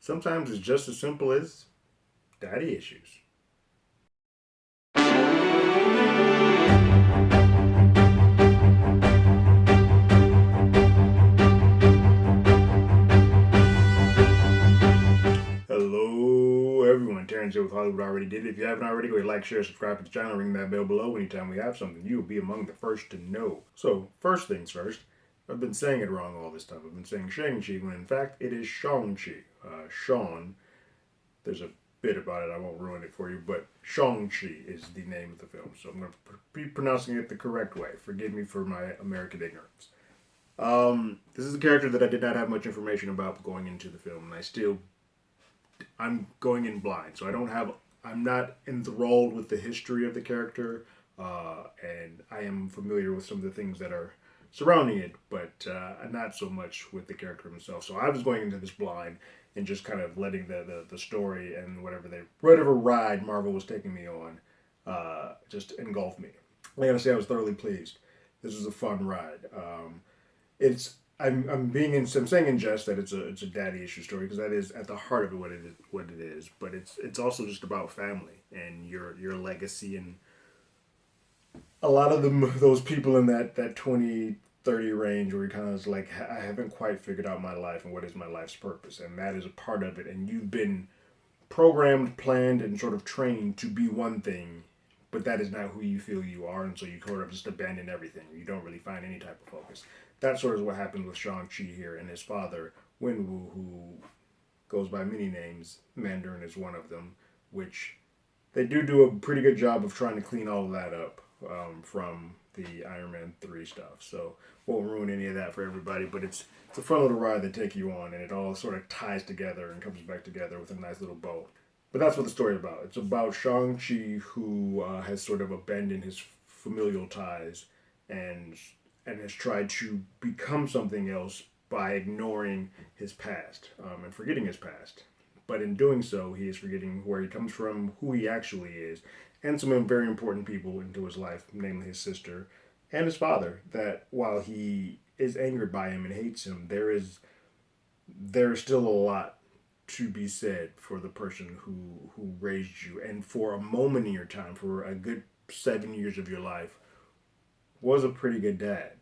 sometimes it's just as simple as daddy issues. Hello, everyone. Terrence here with Hollywood Already Did It. If you haven't already, go ahead, like, share, subscribe to the channel, ring that bell below. Anytime we have something, you will be among the first to know. So, first things first, I've been saying it wrong all this time. I've been saying Shang-Chi when in fact it is Shang-Chi. Sean, there's a bit about it, I won't ruin it for you, but Shang-Chi is the name of the film. So I'm going to be pronouncing it the correct way. Forgive me for my American ignorance. This is a character that I did not have much information about going into the film, and I'm going in blind, so I'm not enthralled with the history of the character, and I am familiar with some of the things that are surrounding it, but not so much with the character himself. So I was going into this blind and just kind of letting the story and whatever ride Marvel was taking me on just engulf me. I gotta say, I was thoroughly pleased. This was a fun ride. It's I'm saying in jest that it's a daddy issue story because that is at the heart of it what it is. But it's also just about family and your legacy and a lot of those people in that 20-30 range where you're kind of like, I haven't quite figured out my life and what is my life's purpose, and that is a part of it. And you've been programmed, planned, and sort of trained to be one thing, but that is not who you feel you are, and so you sort of just abandon everything. You don't really find any type of focus. That sort of is what happened with Shang-Chi here and his father, Wenwu, who goes by many names. Mandarin is one of them, which they do a pretty good job of trying to clean all of that up from the Iron Man 3 stuff. So won't ruin any of that for everybody, but it's a fun little ride they take you on, and it all sort of ties together and comes back together with a nice little bow. But that's what the story is about. It's about Shang-Chi who has sort of abandoned his familial ties and has tried to become something else by ignoring his past and forgetting his past. But in doing so, he is forgetting where he comes from, who he actually is, and some very important people into his life, namely his sister and his father. That while he is angered by him and hates him, there is still a lot to be said for the person who raised you, and for a moment in your time, for a good 7 years of your life, was a pretty good dad.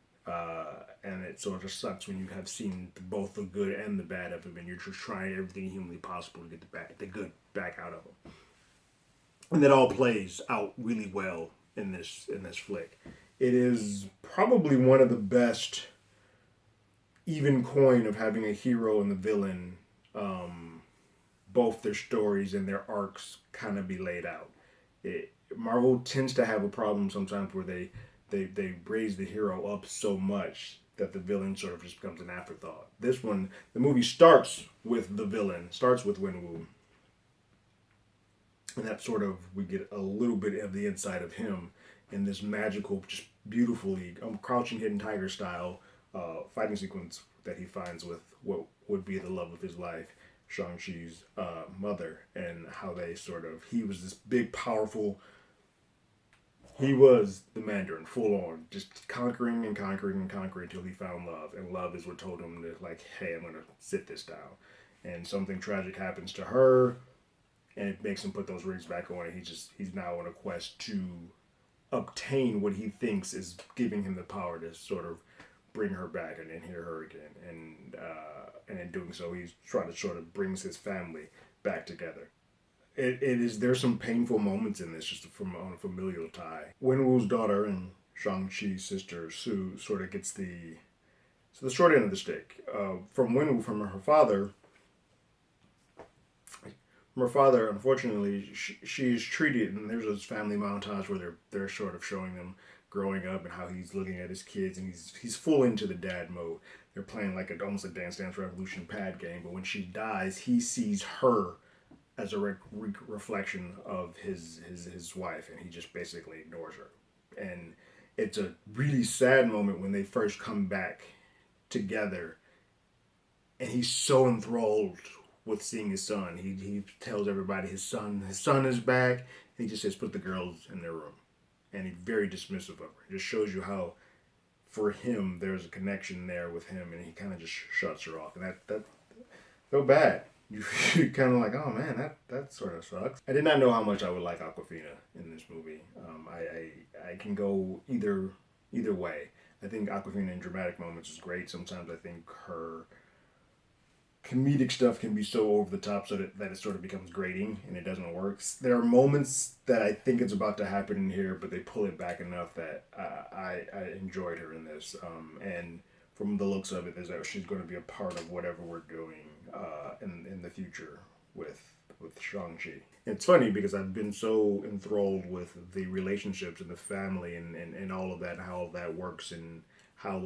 And it sort of sucks when you have seen both the good and the bad of him, and you're just trying everything humanly possible to get the good back out of him. And that all plays out really well in this flick. It is probably one of the best even coin of having a hero and the villain, both their stories and their arcs kind of be laid out. Marvel tends to have a problem sometimes where they raise the hero up so much that the villain sort of just becomes an afterthought. This one, the movie starts with the villain, starts with Wenwu, and that sort of we get a little bit of the inside of him in this magical, just beautifully crouching hidden tiger style fighting sequence that he finds with what would be the love of his life, Shang-Chi's mother, and how he was this big, powerful. He was the Mandarin, full on, just conquering and conquering and conquering until he found love. And love is what told him that, like, hey, I'm going to sit this down. And something tragic happens to her, and it makes him put those rings back on. And he's now on a quest to obtain what he thinks is giving him the power to sort of bring her back and hear her again. And in doing so, he's trying to sort of brings his family back together. It is there's some painful moments in this just from on a familial tie. Wenwu's daughter and Shang-Chi's sister Su sort of gets the short end of the stick from Wenwu from her father. From her father, unfortunately, she's treated, and there's this family montage where they're sort of showing them growing up and how he's looking at his kids, and he's full into the dad mode. They're playing like almost a Dance Dance Revolution pad game, but when she dies, he sees her as a reflection of his wife, and he just basically ignores her. And it's a really sad moment when they first come back together, and he's so enthralled with seeing his son. He tells everybody his son is back, and he just says put the girls in their room, and he's very dismissive of her. It just shows you how for him there's a connection there with him, and he kind of just shuts her off, and that felt bad. you're kind of like, oh man, that sort of sucks. I did not know how much I would like Awkwafina in this movie. I can go either way. I think Awkwafina in dramatic moments is great. Sometimes I think her comedic stuff can be so over the top so that it sort of becomes grating and it doesn't work. There are moments that I think it's about to happen in here, but they pull it back enough that I enjoyed her in this. And from the looks of it, is that she's going to be a part of whatever we're doing in the future with Shang-Chi. It's funny because I've been so enthralled with the relationships and the family and all of that, how that works, and how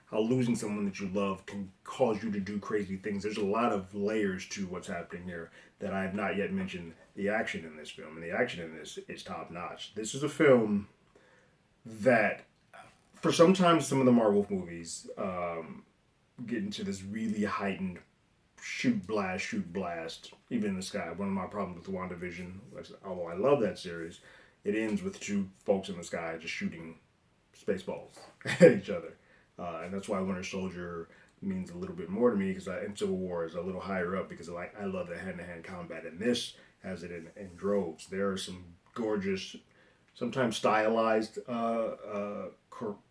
how losing someone that you love can cause you to do crazy things. There's a lot of layers to what's happening here that I have not yet mentioned. The action in this film, and the action in this is top notch. This is a film that, for sometimes some of the Marvel movies, get into this really heightened shoot blast, even in the sky. One of my problems with WandaVision, although I love that series, it ends with two folks in the sky just shooting spaceballs at each other. And that's why Winter Soldier means a little bit more to me, because in Civil War is a little higher up, because I love the hand-to-hand combat, and this has it in droves. There are some gorgeous, sometimes stylized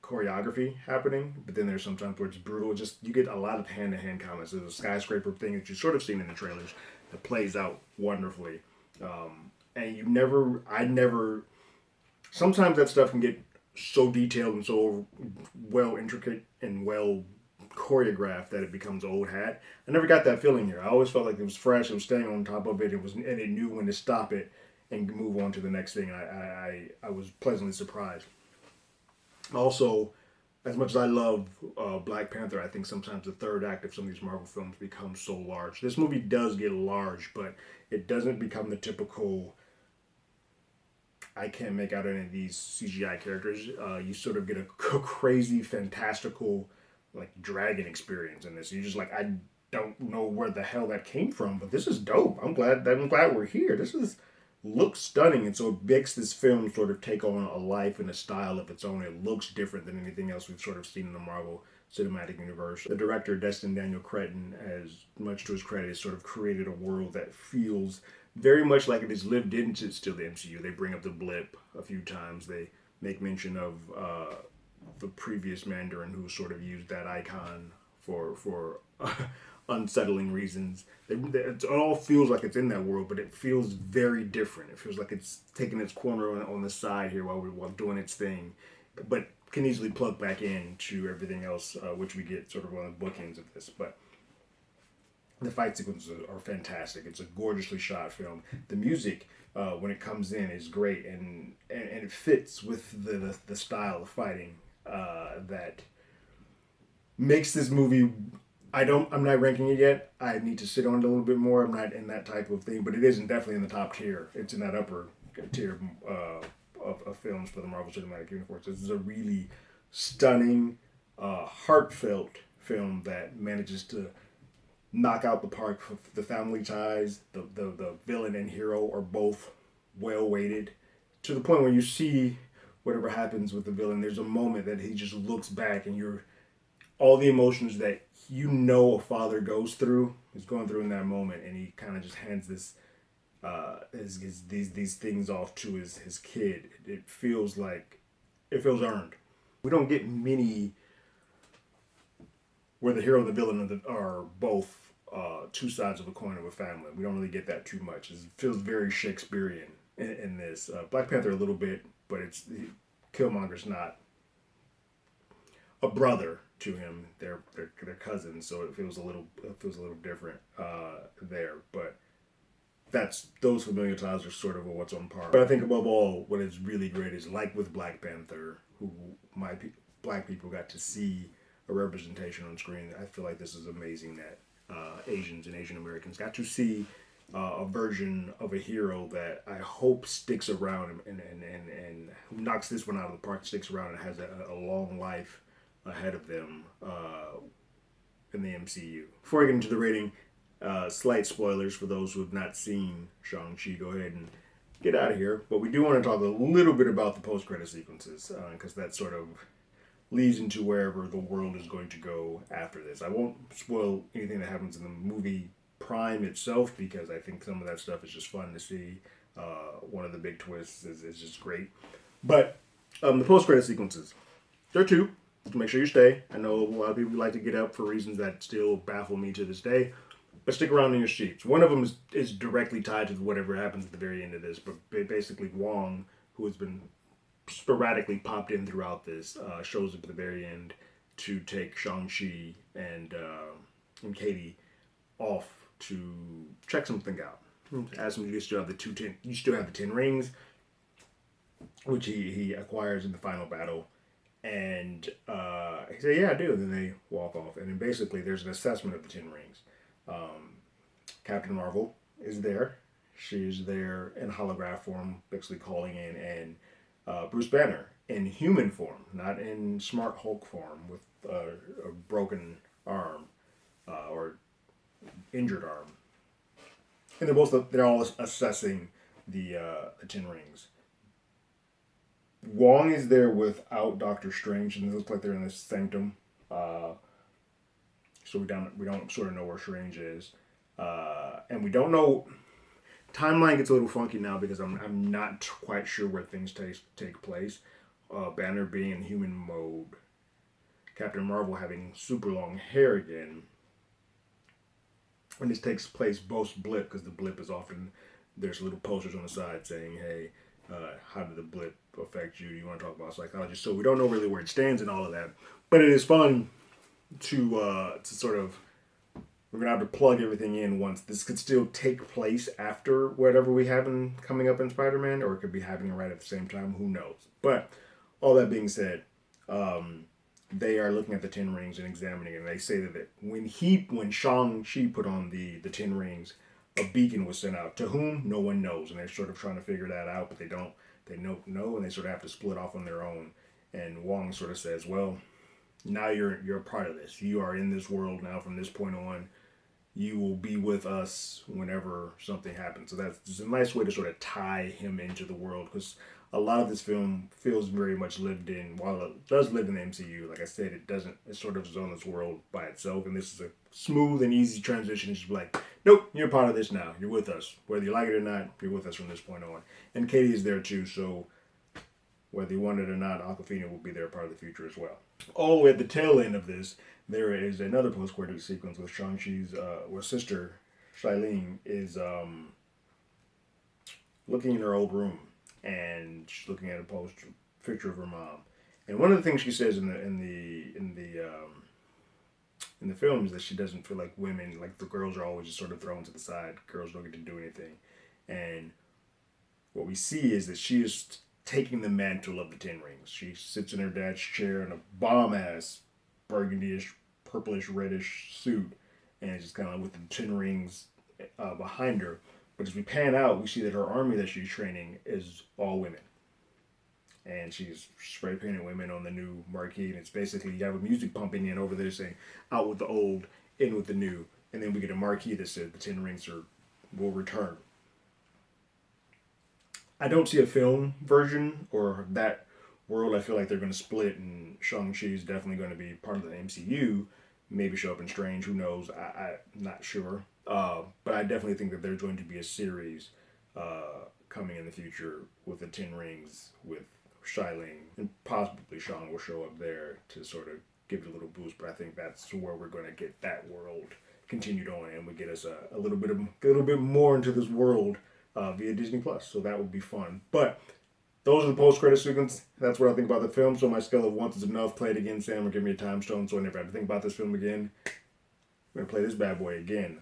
choreography happening, but then there's sometimes where it's brutal. Just you get a lot of hand-to-hand combats. There's a skyscraper thing that you've sort of seen in the trailers that plays out wonderfully, and I never. Sometimes that stuff can get so detailed and so well intricate and well choreographed that it becomes old hat. I never got that feeling here. I always felt like it was fresh. It was staying on top of it. And it knew when to stop it and move on to the next thing. I was pleasantly surprised. Also, as much as I love Black Panther, I think sometimes the third act of some of these Marvel films becomes so large. This movie does get large, but it doesn't become the typical, I can't make out any of these CGI characters. You sort of get a crazy, fantastical, like dragon experience in this. You're just like, I don't know where the hell that came from, but this is dope. I'm glad we're here. This is looks stunning, and so it makes this film sort of take on a life and a style of its own. It looks different than anything else we've sort of seen in the Marvel Cinematic Universe. The director, Destin Daniel Cretton, has, much to his credit, has sort of created a world that feels very much like it is lived into still the MCU. They bring up the blip a few times. They make mention of the previous Mandarin who sort of used that icon for unsettling reasons. It all feels like it's in that world, but it feels very different. It feels like it's taking its corner on the side here while doing its thing, but can easily plug back into everything else, which we get sort of on the bookends of this. But the fight sequences are fantastic. It's a gorgeously shot film. The music, when it comes in, is great, and it fits with the style of fighting that makes this movie. I'm not ranking it yet. I need to sit on it a little bit more. I'm not in that type of thing, but it isn't definitely in the top tier. It's in that upper tier of films for the Marvel Cinematic Universe. This is a really stunning, heartfelt film that manages to knock out the park. The family ties, the villain and hero are both well weighted, to the point where you see whatever happens with the villain. There's a moment that he just looks back, and you're all the emotions that a father goes through is going through in that moment, and he kind of just hands this these things off to his kid. It feels earned. We don't get many where the hero and the villain are both two sides of a coin of a family. We don't really get that too much. It feels very Shakespearean in this. Black Panther a little bit, but Killmonger's not a brother to him. They're cousins, so it feels a little different there. But those familiar ties are sort of what's on par. But I think above all, what is really great is, like with Black Panther, who black people got to see a representation on screen. I feel like this is amazing that Asians and Asian Americans got to see a version of a hero that I hope sticks around and knocks this one out of the park, sticks around, and has a long life ahead of them in the MCU. Before I get into the rating, slight spoilers for those who have not seen Shang-Chi. Go ahead and get out of here. But we do want to talk a little bit about the post-credit sequences, because that sort of leads into wherever the world is going to go after this. I won't spoil anything that happens in the movie Prime itself, because I think some of that stuff is just fun to see. One of the big twists is just great. But the post credit sequences, there are two. Make sure you stay. I know a lot of people like to get up for reasons that still baffle me to this day. But stick around in your seats. One of them is directly tied to whatever happens at the very end of this. But basically, Wong, who has been sporadically popped in throughout this, shows up at the very end to take Shang-Chi and Katie off to check something out. Ask him, you still have the 10 rings, which he acquires in the final battle. And he said, yeah, I do. And then they walk off. And then basically there's an assessment of the 10 rings. Captain Marvel is there. She's there in holograph form, basically calling in. And Bruce Banner in human form, not in Smart Hulk form with a broken arm or injured arm. And they're all assessing the 10 rings. Wong is there without Doctor Strange, and it looks like they're in this sanctum. So we don't sort of know where Strange is, and we don't know. Timeline gets a little funky now because I'm not quite sure where things take place. Banner being in human mode, Captain Marvel having super long hair again, and this takes place post blip because the blip is often there's little posters on the side saying, "Hey, how did the blip affect you? Do you want to talk about psychology?" So we don't know really where it stands and all of that, but it is fun to sort of. We're gonna have to plug everything in once. This could still take place after whatever we have coming up in Spider-Man, or it could be happening right at the same time. Who knows? But all that being said, they are looking at the 10 rings and examining it. And they say that when Shang-Chi put on the 10 rings, a beacon was sent out. To whom? No one knows. And they're sort of trying to figure that out, but they don't. They don't know, and they sort of have to split off on their own. And Wong sort of says, well, now you're a part of this. You are in this world now from this point on. You will be with us whenever something happens. So that's just a nice way to sort of tie him into the world, because a lot of this film feels very much lived in. While it does live in the MCU, like I said, it doesn't. It's sort of its own world by itself, and this is a smooth and easy transition. It's just like, nope, you're part of this now. You're with us, whether you like it or not. You're with us from this point on. And Katie is there too, so whether you want it or not, Awkwafina will be there, part of the future as well. All the way at the tail end of this, there is another post-credit sequence with Shang-Chi's sister, Xialing, is looking in her old room, and she's looking at a picture of her mom. And one of the things she says in the film is that she doesn't feel like women, like the girls are always just sort of thrown to the side. Girls don't get to do anything. And what we see is that she is taking the mantle of the 10 rings. She sits in her dad's chair in a bomb-ass burgundy-ish, purplish, reddish suit, and just kind of with the 10 rings behind her. But as we pan out, we see that her army that she's training is all women. And she's spray painted women on the new marquee, and it's basically, you have a music pumping in over there saying, out with the old, in with the new. And then we get a marquee that says the 10 rings will return. I don't see a film version or that world. I feel like they're going to split, and Shang-Chi is definitely going to be part of the MCU. Maybe show up in Strange. Who knows? I'm not sure. But I definitely think that there's going to be a series coming in the future with the 10 rings with Xialing, and possibly Shang will show up there to sort of give it a little boost. But I think that's where we're going to get that world continued on, and we get us a little bit more into this world via Disney Plus. So that would be fun. But those are the post-credit sequence. That's what I think about the film. So my scale of once is enough. Play it again, Sam, or give me a time stone so I never have to think about this film again. I'm going to play this bad boy again.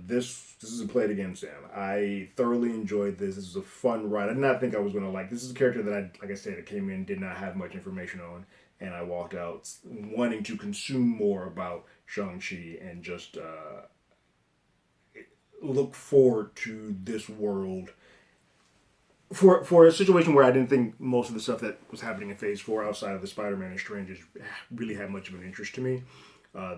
This is a play it again, Sam. I thoroughly enjoyed this. This was a fun ride. I did not think I was going to like. This is a character that like I said, I came in, did not have much information on, and I walked out wanting to consume more about Shang-Chi and just look forward to this world. For a situation where I didn't think most of the stuff that was happening in Phase 4 outside of the Spider-Man and Strange really had much of an interest to me.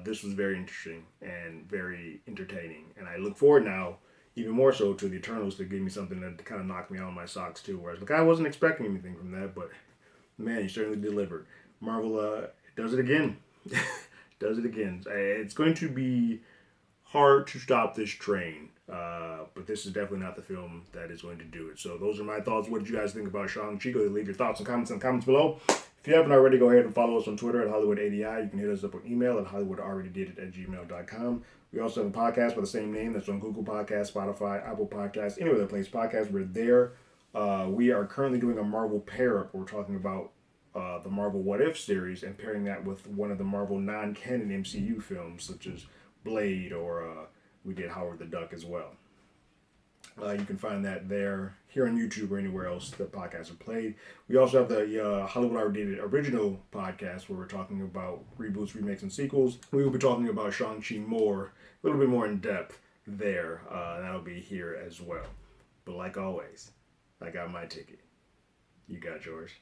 This was very interesting and very entertaining. And I look forward now, even more so, to the Eternals to give me something that kind of knocked me on my socks too. Whereas, I wasn't expecting anything from that, but man, he certainly delivered. Marvel does it again. Does it again. It's going to be hard to stop this train. But this is definitely not the film that is going to do it. So those are my thoughts. What did you guys think about Shang-Chi? Go ahead and leave your thoughts and comments in the comments below. If you haven't already, go ahead and follow us on Twitter at HollywoodADI. You can hit us up on email at HollywoodAlreadyDidIt@gmail.com. We also have a podcast by the same name that's on Google Podcasts, Spotify, Apple Podcasts, any other place podcasts. We're there. We are currently doing a Marvel pair-up. We're talking about the Marvel What If series and pairing that with one of the Marvel non-canon MCU films, such as Blade, or we did Howard the Duck as well. You can find that there, here on YouTube or anywhere else the podcasts are played. We also have the Hollywood Already Did It original podcast where we're talking about reboots, remakes, and sequels. We will be talking about Shang-Chi more, a little bit more in depth there. That'll be here as well. But like always, I got my ticket. You got yours.